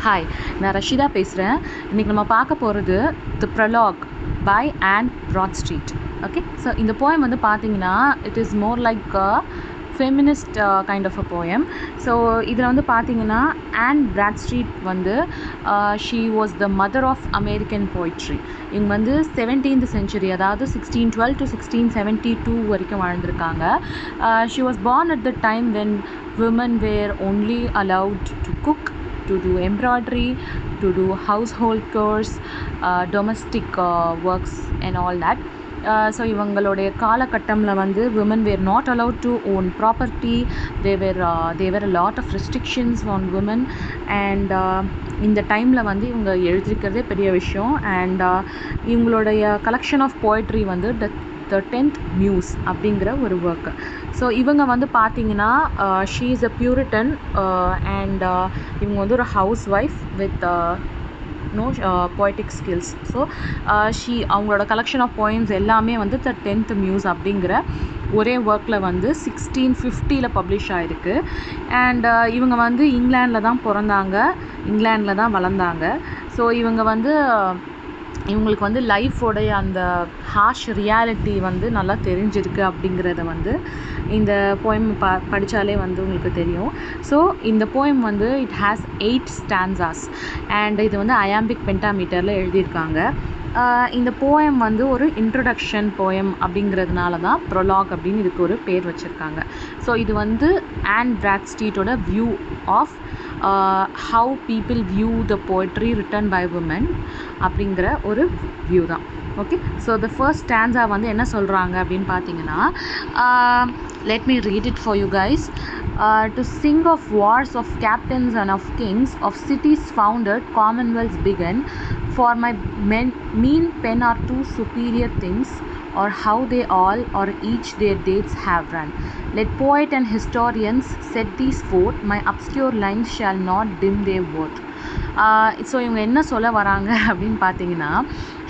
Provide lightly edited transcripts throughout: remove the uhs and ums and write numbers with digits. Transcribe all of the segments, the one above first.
Hi, நான் ரஷிதா பேசுகிறேன். இன்றைக்கி நம்ம பார்க்க போகிறது the prologue by Anne Bradstreet. Okay, so இந்த போயம் வந்து பார்த்தீங்கன்னா it is more like feminist kind of a poem. So இதில் வந்து பார்த்தீங்கன்னா ஆன் பிராட்ஸ்ட்ரீட் வந்து she was the mother of American poetry. இவங்க வந்து 17th century, அதாவது 1612 to 1672 வரைக்கும் வாழ்ந்திருக்காங்க. She was born at the time when women were only allowed to cook, to do embroidery, to do household chores, domestic works and all that. So இவங்களுடைய காலகட்டமில் வந்து women were not allowed to own property. There were a lot of restrictions on women and இந்த டைமில் வந்து இவங்க எழுதியிருக்கிறதே பெரிய விஷயம். And இவங்களுடைய collection of poetry வந்து த 10th Muse அப்படிங்கிற ஒரு ஒர்க். ஸோ இவங்க வந்து பார்த்தீங்கன்னா she is a Puritan and இவங்க வந்து ஒரு house wife with no poetic skills. So அவங்களோட கலெக்ஷன் ஆஃப் போயம்ஸ் எல்லாமே வந்து த 10th Muse அப்படிங்கிற ஒரே ஒர்க்கில் வந்து 1650 பப்ளிஷ் ஆகிருக்கு. அண்ட் இவங்க வந்து இங்கிலாண்டில் தான் பிறந்தாங்க, இங்கிலாண்டில் தான் வளர்ந்தாங்க. ஸோ இவங்க வந்து இவங்களுக்கு வந்து லைஃபோடைய அந்த ஹார்ஷ் ரியாலிட்டி வந்து நல்லா தெரிஞ்சிருக்கு அப்படிங்கிறத வந்து இந்த போயம் படித்தாலே வந்து உங்களுக்கு தெரியும். ஸோ இந்த போயம் வந்து இட் ஹேஸ் 8 stanzas அண்ட் இது வந்து அயாம்பிக் பென்டாமீட்டரில் எழுதியிருக்காங்க. இந்த போயம் வந்து ஒரு இன்ட்ரொடக்ஷன் போயம் அப்படிங்கிறதுனால தான் ப்ரொலாக் அப்படின்னு இதுக்கு ஒரு பேர் வச்சுருக்காங்க. ஸோ இது வந்து ஆன் பிராட்ஸ்ட்ரீட்டோட view of how people view the poetry written by women அப்படிங்கிற ஒரு வியூ தான். Okay, so the first stanza வந்து என்ன சொல்கிறாங்க அப்படின்னு பார்த்தீங்கன்னா, let me read it for you guys. To sing of wars, of captains and of kings, of cities founded, commonwealths begun, for my mean pen are two superior things, or how they all or each their dates have run. Let poet and historians set these forth, my obscure lines shall not dim their worth. So இவங்க என்ன சொல்ல வராங்க அப்படின்னு பார்த்தீங்கன்னா,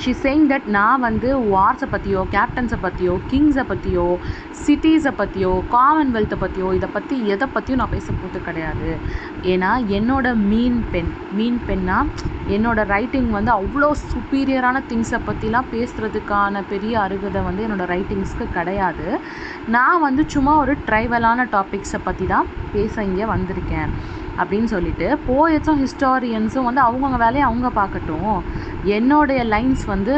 she saying that நான் வந்து வார்ஸை பற்றியோ, கேப்டன்ஸை பற்றியோ, கிங்ஸை பற்றியோ, சிட்டிஸை பற்றியோ, காமன்வெல்த்தை பற்றியோ, இதை பற்றி எதை பற்றியும் நான் பேச போகிறது கிடையாது. ஏன்னா என்னோடய மீன் பென்னா என்னோடய ரைட்டிங் வந்து அவ்வளோ சுப்பீரியரான திங்ஸை பற்றிலாம் பேசுகிறதுக்கான பெரிய அருகதை வந்து என்னோடய ரைட்டிங்ஸ்க்கு கிடையாது. நான் வந்து சும்மா ஒரு ட்ரைவலான டாபிக்ஸை பற்றி தான் பேச இங்கே வந்திருக்கேன் அப்படின்னு சொல்லிட்டு போயட்ஸும் ஹிஸ்டாரியன்ஸும் வந்து அவங்கவுங்க வேலையை அவங்க பார்க்கட்டும். என்னுடைய லைன்ஸ் வந்து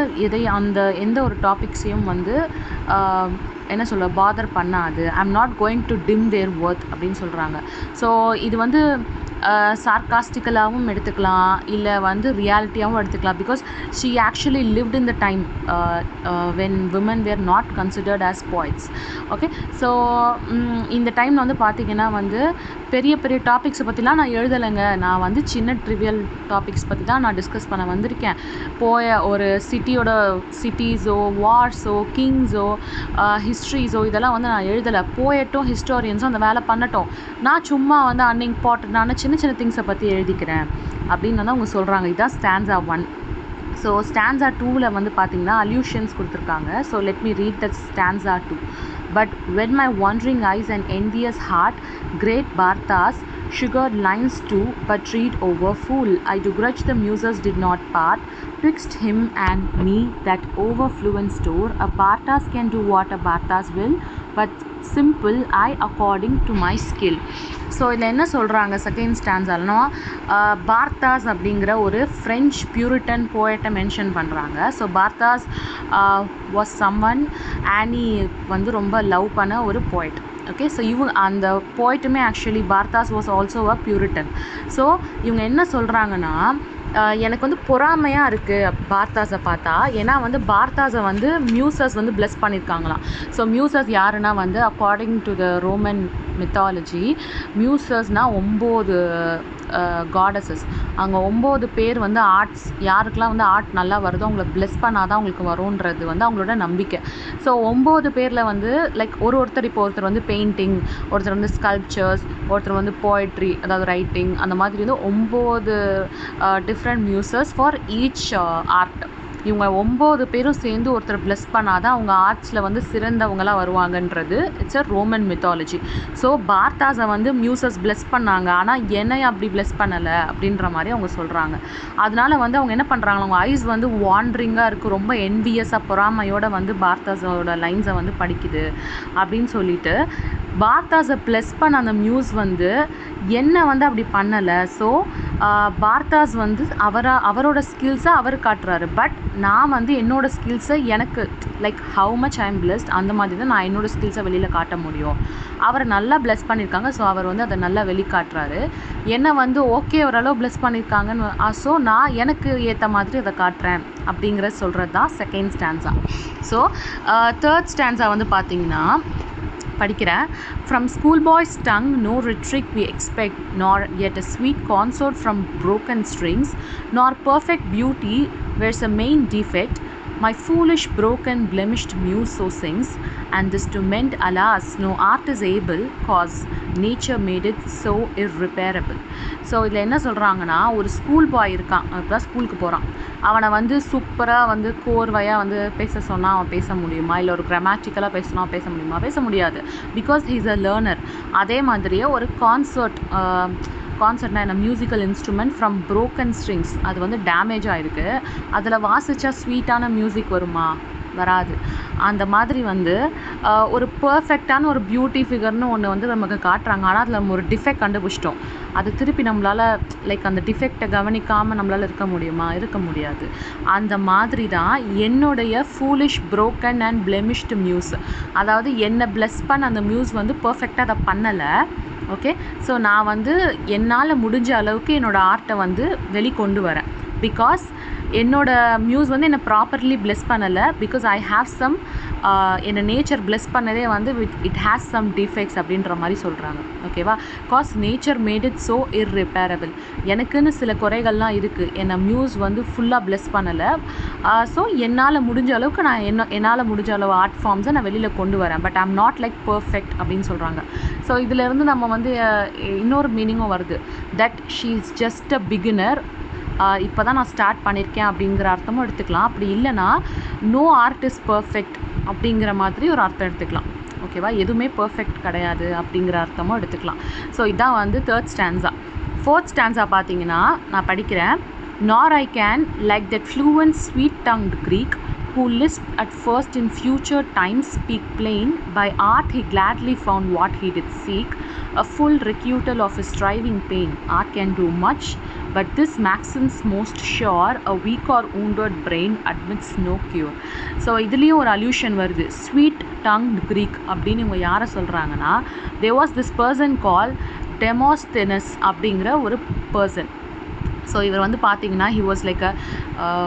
எந்த ஒரு டாபிக்ஸையும் வந்து என்ன சொல்ல பாதர் பண்ணாது. I'm not going to dim their worth அப்படின்னு சொல்கிறாங்க. ஸோ இது வந்து சார்காஸ்டிக்கலாகவும் எடுத்துக்கலாம், இல்லை வந்து ரியாலிட்டியாகவும் எடுத்துக்கலாம். Because she actually lived in the time when women where not considered as poets. Okay, so இந்த டைமில் வந்து பார்த்திங்கன்னா வந்து பெரிய பெரிய டாபிக்ஸை பற்றிலாம் நான் எழுதலைங்க. நான் வந்து சின்ன ட்ரிவியல் டாபிக்ஸ் பற்றி தான் நான் டிஸ்கஸ் பண்ண வந்திருக்கேன். ஒரு சிட்டிஸோ, வார்ஸோ, கிங்ஸோ, ஹிஸ்ட்ரிஸோ இதெல்லாம் வந்து நான் எழுதலை. போயட்டும் ஹிஸ்டாரியன்ஸும் அந்த வேலை பண்ணட்டும், நான் சும்மா வந்து அன்இம்பார்ட்டண்ட்டான சின்ன சின்ன திங்ஸை பற்றி எழுதிக்கிறேன் அப்படின்னு வந்து அவங்க சொல்கிறாங்க. இதுதான் ஸ்டான்ஸா 1. ஸோ ஸ்டான்ஸா 2ல் வந்து பார்த்திங்கன்னா அல்யூஷன்ஸ் கொடுத்துருக்காங்க. So let me read the stanza 2. But when my wandering eyes and envious heart great Barthas sugared lines too, but read over full, I do grudge the muses did not part twixt him and me that overfluent store. A Barthas can do what a Barthas will, but simple I according to my skill. So இதில் என்ன சொல்கிறாங்க second ஸ்டான்ஸால்னா, Bartas அப்படிங்கிற ஒரு French puritan போயட்டை mention பண்ணுறாங்க. So Bartas was someone Anne வந்து ரொம்ப லவ் பண்ண ஒரு போய்ட். ஓகே, ஸோ அந்த போய்ட்டுமே actually Bartas was also a puritan. So இவங்க என்ன சொல்கிறாங்கன்னா, எனக்கு வந்து பொறாமையாக இருக்குது பார்த்தாஸை பார்த்தா. ஏன்னா வந்து பார்த்தாஸை வந்து மியூசஸ் வந்து பிளஸ் பண்ணியிருக்காங்களாம். ஸோ மியூசஸ் யாருன்னா வந்து according to the Roman mythology மியூசஸ்னால் 9 காடஸஸ். அங்கே 9 பேர் வந்து ஆர்ட்ஸ், யாருக்கெல்லாம் வந்து ஆர்ட் நல்லா வருதோ அவங்கள பிளஸ் பண்ணால் தான் அவங்களுக்கு வரும்ன்றது வந்து அவங்களோட நம்பிக்கை. ஸோ 9 பேரில் வந்து லைக் ஒருத்தர் வந்து பெயிண்டிங், ஒருத்தர் வந்து ஸ்கல்ப்சர்ஸ், ஒருத்தர் வந்து போய்ட்ரி அதாவது ரைட்டிங், அந்த மாதிரி வந்து 9 different Muses for each art. இவங்க 9 பேரும் சேர்ந்து ஒருத்தர் பிளஸ் பண்ணாதான் அவங்க ஆர்ட்ஸில் வந்து சிறந்தவங்களாக வருவாங்கன்றது it's a Roman mythology. So பார்த்தாஸை வந்து மியூசஸ் பிளஸ் பண்ணாங்க, ஆனால் என்னை அப்படி பிளஸ் பண்ணலை அப்படின்ற மாதிரி அவங்க சொல்கிறாங்க. அதனால வந்து அவங்க என்ன பண்ணுறாங்க, அவங்க ஐஸ் வந்து வாண்ட்ரிங்காக இருக்குது, ரொம்ப என்வியஸாக பொறாமையோட வந்து பார்த்தாஸோட லைன்ஸை வந்து படிக்குது அப்படின்னு சொல்லிட்டு பார்த்தாஸை ப்ளஸ் பண்ண அந்த மியூஸ் வந்து என்ன வந்து அப்படி பண்ணலை. ஸோ பார்த்தாஸ் வந்து அவரோட ஸ்கில்ஸை அவர் காட்டுறாரு. பட் நான் வந்து என்னோடய ஸ்கில்ஸை எனக்கு like how much I am blessed அந்த மாதிரி தான் நான் என்னோடய ஸ்கில்ஸை வெளியில் காட்ட முடியும். அவரை நல்லா பிளஸ் பண்ணியிருக்காங்க, ஸோ அவர் வந்து அதை நல்லா வெளிக்காட்டுறாரு. என்னை வந்து ஓகே ஓரளவு பிளஸ் பண்ணியிருக்காங்கன்னு, ஸோ நான் எனக்கு ஏற்ற மாதிரி அதை காட்டுறேன் அப்படிங்கிற சொல்கிறது தான் second stanza. So third stanza வந்து பார்த்திங்கன்னா படிக்கிறேன். From schoolboy's tongue no rhetoric we expect, nor yet a sweet consort from broken strings, nor perfect beauty where's a main defect. My foolish broken blemished muse so sings, and this to mend alas no art is able, cause nature made it so irreparable. So இதில் என்ன சொல்கிறாங்கன்னா, ஒரு school பாய் இருக்கான், இப்போ ஸ்கூலுக்கு போகிறான். அவனை வந்து சூப்பராக வந்து கோர்வையாக வந்து பேச சொன்னால் அவன் பேச முடியுமா, இல்லை ஒரு கிராமட்டிக்கலாக பேசினா பேச முடியுமா? பேச முடியாது, because he is a learner. அதே மாதிரியே ஒரு கான்சர்ட்னா என்ன, musical instrument from broken strings, அது வந்து டேமேஜ் ஆகிருக்கு, அதில் வாசித்தா ஸ்வீட்டான மியூசிக் வருமா? வராது. அந்த மாதிரி வந்து ஒரு பர்ஃபெக்டான ஒரு பியூட்டி ஃபிகர்னு ஒன்று வந்து நமக்கு காட்டுறாங்க, ஆனால் அதில் நம்ம ஒரு டிஃபெக்ட் கண்டுபிடிச்சிட்டோம். அது திருப்பி நம்மளால் லைக் அந்த டிஃபெக்டை கவனிக்காமல் நம்மளால் இருக்க முடியுமா? இருக்க முடியாது. அந்த மாதிரி தான் என்னுடைய ஃபூலிஷ் ப்ரோக்கன் அண்ட் பிளெமிஷ்டு மியூஸ், அதாவது என்னை பிளஸ் பண்ண அந்த மியூஸ் வந்து பர்ஃபெக்டாக அதை பண்ணலை. ஓகே, ஸோ நான் வந்து என்னால் முடிஞ்ச அளவுக்கு என்னோடய ஆர்ட்டை வந்து வெளிக்கொண்டு வரேன். பிகாஸ் என்னோடய மியூஸ் வந்து என்னை ப்ராப்பர்லி பிளெஸ் பண்ணலை, பிகாஸ் ஐ ஹாவ் சம் என்னை நேச்சர் பிளெஸ் பண்ணதே வந்து இட் ஹேஸ் சம் டிஃபெக்ட்ஸ் அப்படின்ற மாதிரி சொல்கிறாங்க. ஓகேவா? Cause nature made it so irreparable. எனக்குன்னு சில குறைகள்லாம் இருக்குது, என்னை மியூஸ் வந்து ஃபுல்லாக பிளெஸ் பண்ணலை. ஸோ என்னால் முடிஞ்ச அளவுக்கு நான் என்னால் முடிஞ்ச அளவு ஆர்ட் ஃபார்ம்ஸை நான் வெளியில் கொண்டு வரேன். But I am not like perfect அப்படின்னு சொல்கிறாங்க. ஸோ இதிலேருந்து நம்ம வந்து இன்னொரு மீனிங்கும் வருது, that she is just a beginner, இப்போ தான் நான் ஸ்டார்ட் பண்ணியிருக்கேன் அப்படிங்கிற அர்த்தமும் எடுத்துக்கலாம். அப்படி இல்லைனா நோ ஆர்ட் இஸ் பர்ஃபெக்ட் அப்படிங்கிற மாதிரி ஒரு அர்த்தம் எடுத்துக்கலாம். ஓகேவா? எதுவுமே பர்ஃபெக்ட் கிடையாது அப்படிங்கிற அர்த்தமும் எடுத்துக்கலாம். ஸோ இதான் வந்து தேர்ட் ஸ்டான்ஸா. ஃபோர்த் ஸ்டான்ஸா பார்த்தீங்கன்னா நான் படிக்கிறேன். nor I can, like that fluent sweet-tongued Greek, who lisped at first in future times speak plain, by art he gladly found what he did seek, a full recutal of his striving pain. Art can do much, but this maxim's most sure, a weak or wounded brain admits no cure. So இதுலேயும் ஒரு illusion வருது. ஸ்வீட்-tongued Greek அப்படின்னு இவங்க யாரை சொல்கிறாங்கன்னா, there was this person called Demosthenes அப்படிங்கிற ஒரு person. So இவர் வந்து பார்த்தீங்கன்னா ஹி வாஸ் லைக்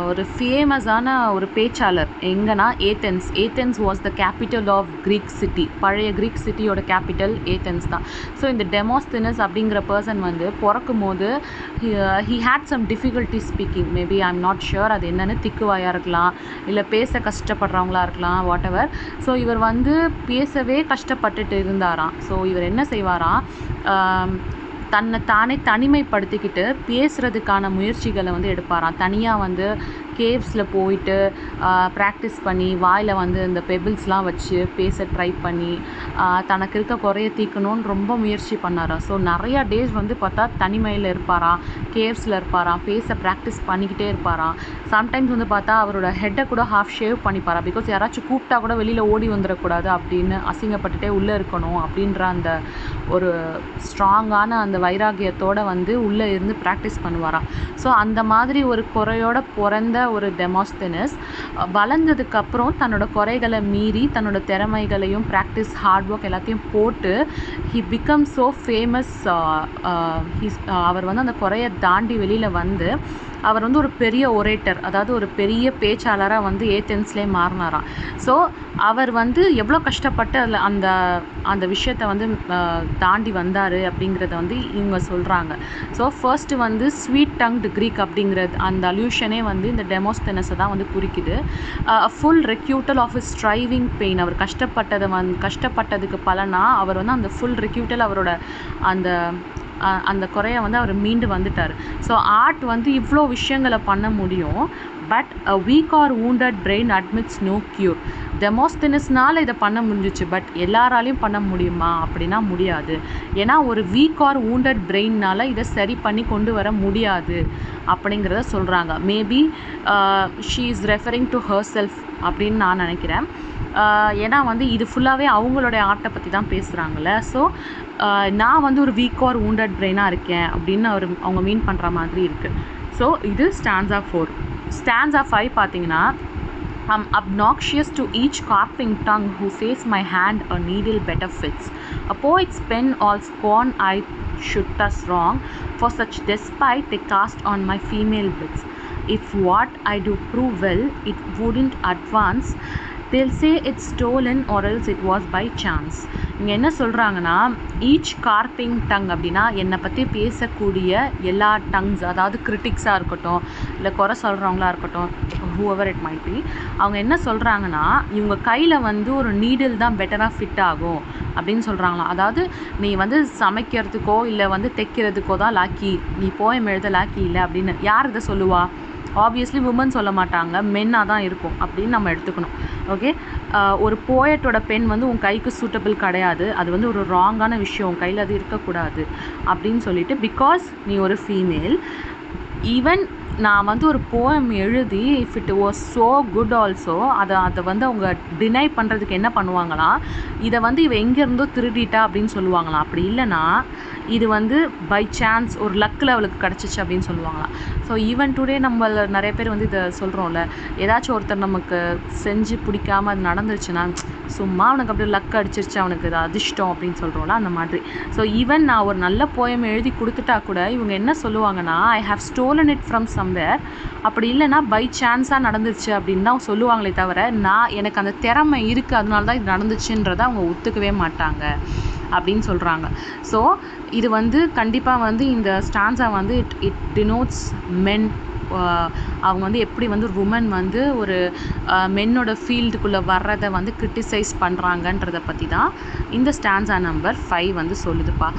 ஒரு ஃபேமஸான ஒரு பேச்சாளர். எங்கன்னா Athens was the capital of Greek city. பழைய க்ரீக் சிட்டியோட கேபிட்டல் ஏத்தென்ஸ் தான். ஸோ இந்த டெமோஸ்தெனஸ் அப்படிங்கிற பர்சன் வந்து பிறக்கும் போது he had some difficulty speaking. Maybe I am not sure அது என்னென்னு, திக்குவாயாக இருக்கலாம், இல்லை பேச கஷ்டப்படுறவங்களா இருக்கலாம், வாட் எவர். ஸோ இவர் வந்து பேசவே கஷ்டப்பட்டுட்டு இருந்தாராம். ஸோ இவர் என்ன செய்வாராம், தானே தனிமைப்படுத்திக்கிட்டு பேசுகிறதுக்கான முயற்சிகளை வந்து எடுப்பாராம். தனியாக வந்து கேவ்ஸில் போயிட்டு ப்ராக்டிஸ் பண்ணி வாயில் வந்து இந்த பெபிள்ஸ்லாம் வச்சு பேச ட்ரை பண்ணி தனக்கு இருக்க குறைய தீர்க்கணும்னு ரொம்ப முயற்சி பண்ணாராம். ஸோ நிறையா டேஸ் வந்து பார்த்தா தனிமையில் இருப்பாராம், கேவ்ஸில் இருப்பாராம், பேச ப்ராக்டிஸ் பண்ணிக்கிட்டே இருப்பாராம். சம்டைம்ஸ் வந்து பார்த்தா அவரோட ஹெட்டை கூட ஹாஃப் ஷேவ் பண்ணிப்பாராம், பிகாஸ் யாராச்சும் கூப்பிட்டா கூட வெளியில் ஓடி வந்துடக்கூடாது அப்படின்னு, அசிங்கப்பட்டுட்டே உள்ளே இருக்கணும் அப்படின்ற அந்த ஒரு ஸ்ட்ராங்கான அந்த வைராகியத்தோடு வந்து உள்ளே இருந்து ப்ராக்டிஸ் பண்ணுவாராம். ஸோ அந்த மாதிரி ஒரு குறையோட பிறந்த ஒரு டெமோஸ்தெனஸ் வளர்ந்ததுக்கப்புறம் தன்னோட குறைகளை மீறி தன்னோட திறமைகளையும் ப்ராக்டிஸ் ஹார்ட் ஒர்க் எல்லாத்தையும் போட்டு ஹி பிகம் ஸோ ஃபேமஸ். அவர் வந்து அந்த குறையை தாண்டி வெளியில் வந்து அவர் வந்து ஒரு பெரிய ஒரேட்டர், அதாவது ஒரு பெரிய பேச்சாளராக வந்து ஏத்தென்ஸ்லேயே மாறினாராம். ஸோ அவர் வந்து எவ்வளோ கஷ்டப்பட்டு அதில் அந்த விஷயத்தை வந்து தாண்டி வந்தார் அப்படிங்கிறத வந்து இவங்க சொல்கிறாங்க. ஸோ ஃபர்ஸ்ட்டு வந்து ஸ்வீட்-டங்க்டு க்ரீக் அப்படிங்கிறது அந்த அல்யூஷனே வந்து இந்த டெமோஸ்தெனஸை தான் வந்து குறிக்குது. Full requital of his striving pain. அவர் கஷ்டப்பட்டதுக்கு பலனா அவர் வந்து அந்த ஃபுல் ரெக்யூட்டல் அவரோட அந்த அந்த குறைய வந்து அவர் மீண்டு வந்துட்டார். ஸோ ஆர்ட் வந்து இவ்வளோ விஷயங்களை பண்ண முடியும். But a week or wounded brain admits no cure. டெமோஸ்தெனஸ்னால இதை பண்ண முடிஞ்சிச்சு. பட் எல்லாராலையும் பண்ண முடியுமா அப்படின்னா முடியாது. ஏன்னா ஒரு வீக் ஆர் wounded பிரெயின்னால இதை சரி பண்ணி கொண்டு வர முடியாது அப்படிங்கிறத சொல்கிறாங்க. Maybe she is referring to her self அப்படின்னு நான் நினைக்கிறேன். ஏன்னா வந்து இது ஃபுல்லாகவே அவங்களுடைய ஆர்ட்டை பற்றி தான் பேசுகிறாங்கல்ல. ஸோ நான் வந்து ஒரு வீக் ஆர் wounded பிரெயினாக இருக்கேன் அப்படின்னு அவங்க மீன் பண்ணுற மாதிரி இருக்குது. ஸோ இது ஸ்டான்ஸா 4. ஸ்டான்ஸா 5 பார்த்தீங்கன்னா, I'm obnoxious to each carping tongue who says my hand a needle better fits. A poet's pen all scorn I should thus wrong, for such despite they cast on my female bits. If what I do prove well, it wouldn't advance. They'll say it's stolen or else it was by chance. இங்கே என்ன சொல்கிறாங்கன்னா, each கார்பிங் tongue அப்படின்னா என்னை பற்றி பேசக்கூடிய எல்லா tongues, அதாவது கிரிட்டிக்ஸாக இருக்கட்டும் இல்லை குறை சொல்கிறவங்களா இருக்கட்டும், whoever it might be, அவங்க என்ன சொல்கிறாங்கன்னா, இவங்க கையில் வந்து ஒரு நீடில் தான் பெட்டராக ஃபிட் ஆகும் அப்படின்னு சொல்கிறாங்களாம். அதாவது நீ வந்து சமைக்கிறதுக்கோ இல்லை வந்து தைக்கிறதுக்கோ தான் லாக்கி, நீ போயம் எழுத லாக்கி இல்லை அப்படின்னு யார் இதை சொல்லுவா? ஆப்வியஸ்லி உமன் சொல்ல மாட்டாங்க, மென்னாக தான் இருக்கும் அப்படின்னு நம்ம எடுத்துக்கணும். ஓகே, ஒரு போயட்டோட பென் வந்து உன் கைக்கு சூட்டபிள் கிடையாது, அது வந்து ஒரு ராங்கான விஷயம், உன் கையில் அது இருக்கக்கூடாது அப்படின்னு சொல்லிட்டு, பிகாஸ் நீ ஒரு ஃபீமேல். ஈவன் நான் வந்து ஒரு போயம் எழுதி if it was so could also, அதை வந்து அவங்க டினை பண்ணுறதுக்கு என்ன பண்ணுவாங்களாம், இதை வந்து இவ எங்கேருந்தோ திருடிட்டா அப்படின்னு சொல்லுவாங்களாம். அப்படி இல்லைனா இது வந்து பை சான்ஸ் ஒரு லக்கில் அவளுக்கு கிடச்சிச்சு அப்படின்னு சொல்லுவாங்களாம். ஸோ ஈவன் டுடே நம்ம நிறைய பேர் வந்து இதை சொல்கிறோம்ல, ஏதாச்சும் ஒருத்தர் நமக்கு செஞ்சு பிடிக்காமல் அது நடந்துருச்சுன்னா, சும்மா அவனுக்கு அப்படியே லக் அடிச்சிருச்சு, அவனுக்கு இது அதிர்ஷ்டம் அப்படின்னு சொல்கிறோம்ல, அந்த மாதிரி. ஸோ ஈவன் நான் ஒரு நல்ல போயம் எழுதி கொடுத்துட்டா கூட இவங்க என்ன சொல்லுவாங்கன்னா, I have stolon it from somewhere, அப்படி இல்லைனா பை சான்ஸாக நடந்துருச்சு அப்படின்னு தான் சொல்லுவாங்களே தவிர, எனக்கு அந்த திறமை இருக்குது அதனால தான் இது நடந்துச்சுன்றதை அவங்க ஒத்துக்கவே மாட்டாங்க அப்படின்னு சொல்கிறாங்க. ஸோ இது வந்து கண்டிப்பாக வந்து இந்த ஸ்டான்ஸா வந்து இட் டினோட்ஸ் மென். அவங்க வந்து எப்படி வந்து உமன் வந்து ஒரு மென்னோட ஃபீல்டுக்குள்ளே வர்றதை வந்து கிரிட்டிசைஸ் பண்ணுறாங்கன்றதை பற்றி தான் இந்த ஸ்டான்ஸா நம்பர் 5 வந்து சொல்லுதுப்பா.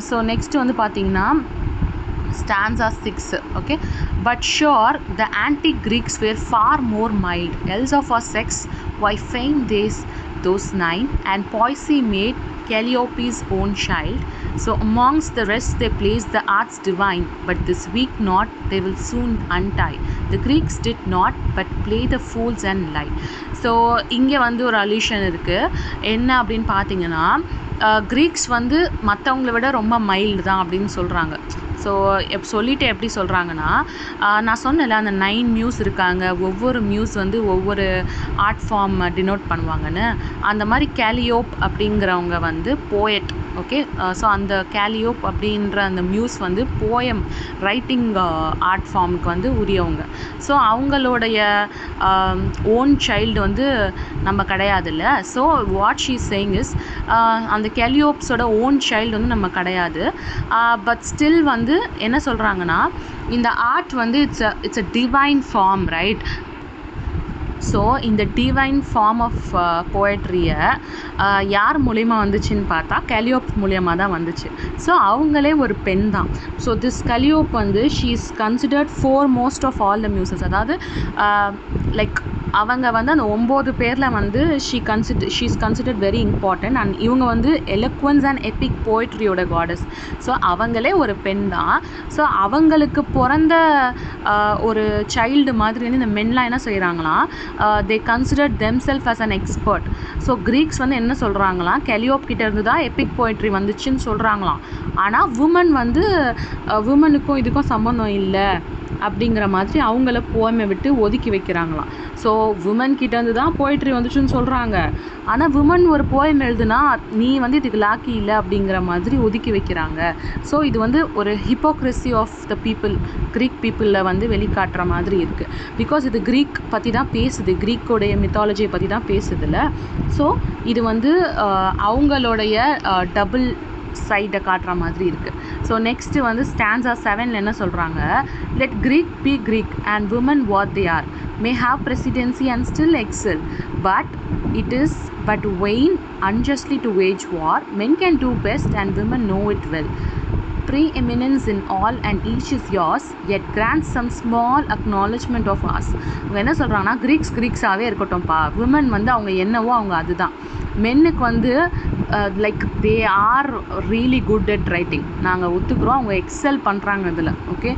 ஸோ நெக்ஸ்ட் வந்து பார்த்திங்கன்னா stanza 6. Okay, but sure the antique Greeks were far more mild, else of our sex why feign those 9, and poesy made Calliope's own child. So amongst the rest they place the arts divine, but this weak knot they will soon untie. The Greeks did not but play the fools and lie. So இங்கே வந்து ஒரு illusion இருக்குது. என்ன அப்படின்னு பார்த்தீங்கன்னா, Greeks வந்து மற்றவங்கள விட ரொம்ப மைல்டு தான் அப்படின்னு சொல்கிறாங்க. ஸோ சொல்லிவிட்டு எப்படி சொல்கிறாங்கன்னா, நான் சொன்னேன்ல அந்த 9 மியூஸ் இருக்காங்க, ஒவ்வொரு மியூஸ் வந்து ஒவ்வொரு ஆர்ட் ஃபார்ம் டினோட் பண்ணுவாங்கன்னு, அந்த மாதிரி கேலியோப் அப்படிங்கிறவங்க வந்து போயட். ஓகே, ஸோ அந்த கேலியோப் அப்படின்ற அந்த மியூஸ் வந்து போயம் ரைட்டிங் ஆர்ட் ஃபார்முக்கு வந்து உரியவங்க. ஸோ அவங்களுடைய ஓன் சைல்டு வந்து நம்ம கிடையாதுல்ல. So what she saying is, அந்த கேலியோப்ஸோட ஓன் சைல்டு வந்து நம்ம கிடையாது. பட் ஸ்டில் வந்து என்ன சொல்கிறாங்கன்னா, இந்த ஆர்ட் வந்து it's a divine form, right? So இந்த டிவைன் ஃபார்ம் ஆஃப் போயட்ரியை யார் மூலிமா வந்துச்சுன்னு பார்த்தா கேலியோப் மூலியமாக தான் வந்துச்சு. ஸோ அவங்களே ஒரு பெண் தான். ஸோ திஸ் கேலியோப் வந்து she is considered for most of all the muses. அதாவது லைக் அவங்க வந்து அந்த 9 பேரில் வந்து she is considered very important. And இவங்க வந்து எலக்வன்ஸ் அண்ட் எபிக் போய்ட்ரியோட காடஸ். ஸோ அவங்களே ஒரு பெண் தான். ஸோ அவங்களுக்கு பிறந்த ஒரு சைல்டு மாதிரி வந்து இந்த மென்லாம் என்ன செய்கிறாங்களாம், they considered themselves as an expert. So Greeks வந்து என்ன சொல்கிறாங்களாம், கெலியோப் கிட்ட இருந்து தான் எபிக் போய்ட்ரி வந்துச்சுன்னு சொல்கிறாங்களாம். ஆனால் உமனுக்கும் இதுக்கும் சம்மந்தம் இல்லை அப்படிங்கிற மாதிரி அவங்கள போயமை விட்டு ஒதுக்கி வைக்கிறாங்களாம். ஸோ உமன் கிட்டேருந்து தான் போய்ட்ரி வந்துச்சுன்னு சொல்கிறாங்க. ஆனால் உமன் ஒரு போயம் எழுதுனா நீ வந்து இதுக்கு லாக்கி இல்லை அப்படிங்கிற மாதிரி ஒதுக்கி வைக்கிறாங்க. ஸோ இது வந்து ஒரு hypocrisy of the people, Greek பீப்புளில் வந்து வெளிக்காட்டுற மாதிரி இருக்குது. பிகாஸ் இது க்ரீக் பற்றி தான் பேசுது, க்ரீக்கோடைய மித்தாலஜியை பற்றி தான் பேசுதில்ல. ஸோ இது வந்து அவங்களுடைய டபுள் சைடை காட்டுற மாதிரி இருக்குது. ஸோ நெக்ஸ்ட்டு வந்து ஸ்டான்ஸா 7 என்ன சொல்கிறாங்க, let Greek be Greek and women what they are may have presidency and still excel, but it is but vain unjustly to wage war. Men can do best and women know it well. preeminence in all and each is yours, yet grant some small acknowledgement of us. அவங்க என்ன சொல்கிறாங்கன்னா, கிரீக்ஸாகவே இருக்கட்டும்ப்பா, women வந்து அவங்க என்னவோ அவங்க அதுதான். மென்னுக்கு வந்து like they are really good at writing, நாங்கள் ஒத்துக்கிறோம், அவங்க எக்ஸல் பண்ணுறாங்க இதில், ஓகே.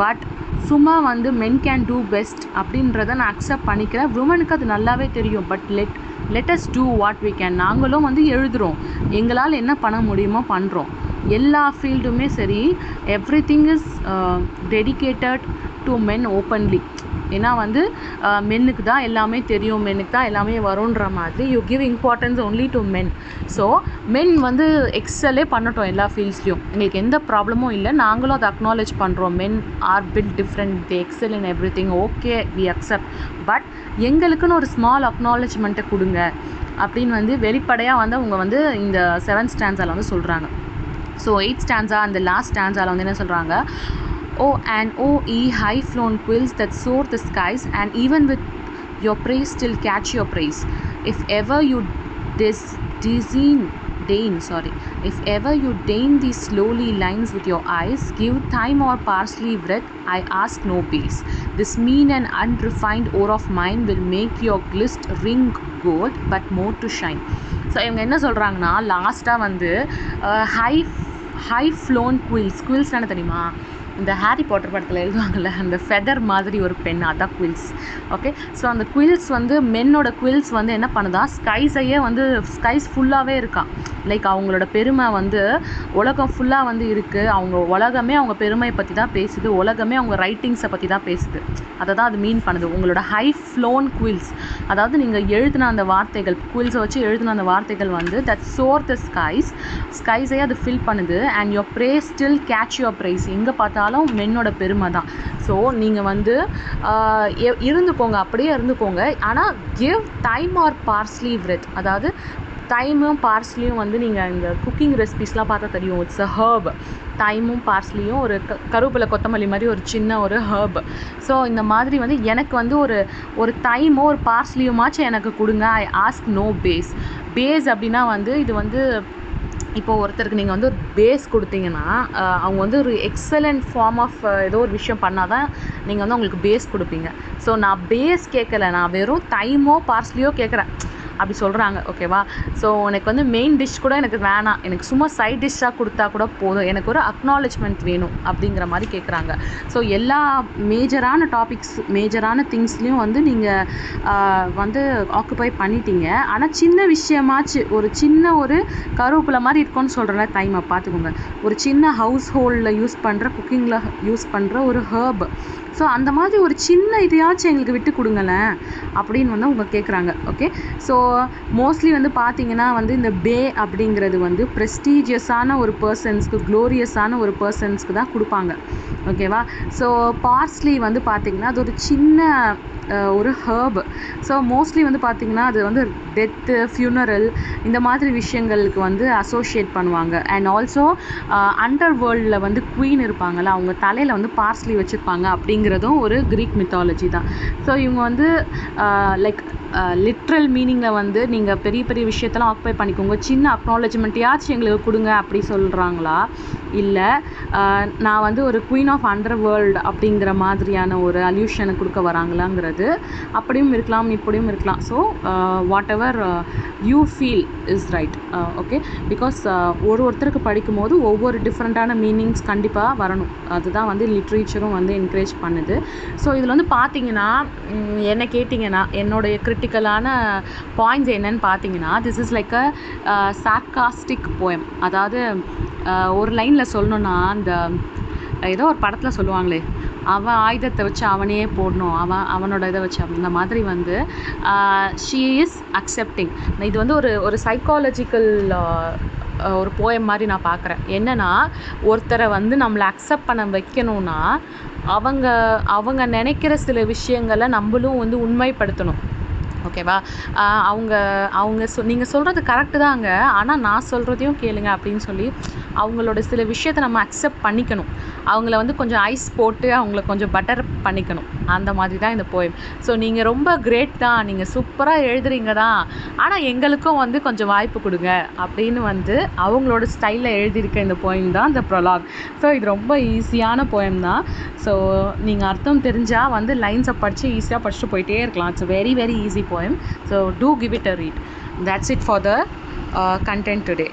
பட் சும்மா வந்து மென் கேன் டூ பெஸ்ட் அப்படின்றத நான் அக்செப்ட் பண்ணிக்கிறேன். விமனுக்கு அது நல்லாவே தெரியும். But let us do what we can. நாங்களும் வந்து எழுதுகிறோம், எங்களால் என்ன பண்ண முடியுமோ பண்ணுறோம். எல்லா ஃபீல்டுமே சரி, every thing is dedicated to men openly. ஏன்னா வந்து மென்னுக்கு தான் எல்லாமே தெரியும், மென்னுக்கு தான் எல்லாமே வரும்ன்ற மாதிரி you give importance only to men. So men வந்து எக்ஸலே பண்ணட்டும் எல்லா ஃபீல்ட்ஸ்லையும், எங்களுக்கு எந்த ப்ராப்ளமும் இல்லை, நாங்களும் அதை அக்னாலேஜ் பண்ணுறோம். Men are built different, they excel in everything, okay, we accept. But எங்களுக்குன்னு ஒரு ஸ்மால் அக்னாலேஜ்மெண்ட்டை கொடுங்க அப்படின்னு வந்து வெளிப்படையாக வந்து அவங்க வந்து இந்த 7th ஸ்டான்ஸாவில் வந்து சொல்கிறாங்க. ஸோ 8th ஸ்டான்ஸா அந்த லாஸ்ட் ஸ்டான்ஸாவில் வந்து என்ன சொல்கிறாங்க, Oh, and oh, ye high-flown quills that soar the skies, and even with your praise still catch your praise. If ever you deign these slowly lines with your eyes, give thyme or parsley breath, I ask no peace. This mean and unrefined ore of mine will make your glist ring gold, but more to shine. So இவங்க என்ன சொல்கிறாங்கன்னா, லாஸ்ட்டாக வந்து high-flown quills என்ன தெரியுமா, இந்த Harry Potter படத்தில் எழுதுவாங்கள்ல அந்த ஃபெதர் மாதிரி ஒரு பெண், அதான் குவில்ஸ், ஓகே. ஸோ அந்த குவில்ஸ் வந்து மென்னோட குவில்ஸ் வந்து என்ன பண்ணுதா, ஸ்கைஸையே வந்து ஸ்கைஸ் ஃபுல்லாகவே இருக்கா. லைக் அவங்களோட பெருமை வந்து உலகம் ஃபுல்லாக வந்து இருக்குது, அவங்க உலகமே அவங்க பெருமையை பற்றி தான் பேசுது, உலகமே அவங்க ரைட்டிங்ஸை பற்றி தான் பேசுது. அதை தான் அது மீன் பண்ணுது. உங்களோட ஹை ஃப்ளோன் குவில்ஸ், அதாவது நீங்கள் எழுதின அந்த வார்த்தைகள், குவில்ஸை வச்சு எழுதின அந்த வார்த்தைகள் வந்து தட் சோர் த ஸ்கைஸையே அது ஃபில் பண்ணுது. And your praise still catch your prize, எங்கே பார்த்தாலும் மென்னோட பெருமை தான். ஸோ நீங்கள் வந்து இருந்துக்கோங்க, அப்படியே இருந்துக்கோங்க. ஆனால் give thyme or parsley breath, அதாவது தைமும் பார்ஸ்லியும் வந்து நீங்கள் இந்த குக்கிங் ரெசிபிஸ்லாம் பார்த்தா தெரியும், இட்ஸ் அ ஹர்ப். தைமும் பார்ஸ்லியும் ஒரு கருவேப்பிலை கொத்தமல்லி மாதிரி ஒரு சின்ன ஒரு ஹர்ப். ஸோ இந்த மாதிரி வந்து எனக்கு வந்து ஒரு தைமோ ஒரு பார்ஸ்லியுமாச்சும் எனக்கு கொடுங்க. I ask no bays. அப்படின்னா வந்து இது வந்து இப்போது ஒருத்தருக்கு நீங்கள் வந்து ஒரு பேஸ் கொடுத்தீங்கன்னா அவங்க வந்து ஒரு எக்ஸலண்ட் ஃபார்ம் ஆஃப் ஏதோ ஒரு விஷயம் பண்ணால் தான் நீங்கள் வந்து அவங்களுக்கு பேஸ் கொடுப்பீங்க. ஸோ நான் பேஸ் கேட்கல, நான் வெறும் தைமோ பார்ஸ்லியோ கேட்குறேன் அப்படி சொல்கிறாங்க, ஓகேவா. ஸோ எனக்கு வந்து மெயின் டிஷ் கூட எனக்கு வேணாம், எனக்கு சும்மா சைட் டிஷ்ஷாக கொடுத்தா கூட போதும், எனக்கு ஒரு அக்னாலேஜ்மெண்ட் வேணும் அப்படிங்கிற மாதிரி கேட்குறாங்க. ஸோ எல்லா மேஜரான டாபிக்ஸ், மேஜரான திங்ஸ்லேயும் வந்து நீங்கள் வந்து ஆக்குபை பண்ணிட்டீங்க. ஆனால் சின்ன விஷயமாச்சு, ஒரு சின்ன ஒரு கருவேப்பிலை மாதிரி இருக்கும்னு சொல்கிறேன்ல, டைமை பார்த்துக்கோங்க, ஒரு சின்ன ஹவுஸ் ஹோல்டில் யூஸ் பண்ணுற, குக்கிங்கில் யூஸ் பண்ணுற ஒரு ஹர்ப். ஸோ அந்த மாதிரி ஒரு சின்ன இதையாச்சும் எங்களுக்கு விட்டு கொடுங்களேன் அப்படின்னு வந்து அவங்க கேட்குறாங்க, ஓகே. ஸோ மோஸ்ட்லி வந்து பார்த்தீங்கன்னா வந்து இந்த பே அப்படிங்கிறது வந்து ப்ரெஸ்டீஜியஸான ஒரு பர்சன்ஸ்க்கு, க்ளோரியஸான ஒரு பர்சன்ஸ்க்கு தான் கொடுப்பாங்க, ஓகேவா. ஸோ பார்ஸ்லி வந்து பார்த்திங்கன்னா அது ஒரு சின்ன ஒரு ஹர்ப். ஸோ மோஸ்ட்லி வந்து பார்த்திங்கன்னா அது வந்து டெத்து, ஃபியூனரல் இந்த மாதிரி விஷயங்களுக்கு வந்து அசோசியேட் பண்ணுவாங்க. அண்ட் ஆல்சோ அண்டர் வேர்ல்டில் வந்து குவீன் இருப்பாங்கள்ல, அவங்க தலையில் வந்து பார்ஸ்லி வச்சுருப்பாங்க அப்படிங்கிறதும் ஒரு க்ரீக் மித்தாலஜி தான். ஸோ இவங்க வந்து லைக் லிட்ரல் மீனிங்கில் வந்து நீங்கள் பெரிய பெரிய விஷயத்தெல்லாம் ஆக்குபை பண்ணிக்கோங்க, சின்ன அக்னாலேஜ்மெண்ட்டையாச்சும் எங்களுக்கு கொடுங்க அப்படி சொல்கிறாங்களா, இல்லை நான் வந்து ஒரு குவீன் ஆஃப் அண்டர் வேர்ல்டு அப்படிங்கிற மாதிரியான ஒரு அல்யூஷனை கொடுக்க வராங்களாங்கிறது அப்படியும் இருக்கலாம், இப்படியும் இருக்கலாம். So what ever you feel is right, okay. Because ஒருத்தருக்கு படிக்கும்போது ஒவ்வொரு டிஃப்ரெண்ட்டான மீனிங்ஸ் கண்டிப்பாக வரணும், அதுதான் வந்து லிட்ரேச்சரும் வந்து என்கரேஜ் பண்ணுது. ஸோ இதில் வந்து பார்த்தீங்கன்னா என்ன கேட்டிங்கன்னா என்னுடைய கிரிட்டிக்கலான பாயிண்ட்ஸ் என்னன்னு பார்த்தீங்கன்னா, this is like a sarcastic poem. அதாவது ஒரு லைனில் சொல்லணுன்னா, அந்த ஏதோ ஒரு படத்தில் சொல்லுவாங்களே, அவன் ஆயுதத்தை வச்சு அவனையே போடணும், அவனோட இதை வச்சு, அந்த மாதிரி வந்து ஷீ இஸ் அக்செப்டிங். இது வந்து ஒரு சைக்காலஜிக்கல் ஒரு போயம் மாதிரி நான் பார்க்குறேன். என்னென்னா, ஒருத்தரை வந்து நம்மளை அக்செப்ட் பண்ண வைக்கணும்னா அவங்க நினைக்கிற சில விஷயங்களை நம்மளும் வந்து உண்மைப்படுத்தணும். ஓகேவா? அவங்க அவங்க நீங்கள் சொல்கிறது கரெக்டு தாங்க. ஆனால் நான் சொல்கிறதையும் கேளுங்க அப்படின்னு சொல்லி அவங்களோட சில விஷயத்த நம்ம அக்செப்ட் பண்ணிக்கணும். அவங்கள வந்து கொஞ்சம் ஐஸ் போட்டு அவங்கள கொஞ்சம் பட்டர் பண்ணிக்கணும். அந்த மாதிரி தான் இந்த போயம். ஸோ நீங்கள் ரொம்ப கிரேட் தான், நீங்கள் சூப்பராக எழுதுறீங்க தான், ஆனால் எங்களுக்கும் வந்து கொஞ்சம் வாய்ப்பு கொடுங்க அப்படின்னு வந்து அவங்களோட ஸ்டைலில் எழுதியிருக்க இந்த போயம் தான் இந்த ப்ரொலாக். ஸோ இது ரொம்ப ஈஸியான போயம் தான். ஸோ நீங்கள் அர்த்தம் தெரிஞ்சால் வந்து லைன்ஸை படித்து ஈஸியாக படிச்சுட்டு போயிட்டே இருக்கலாம். It's very very easy poem. So do give it a read. That's it for the content today.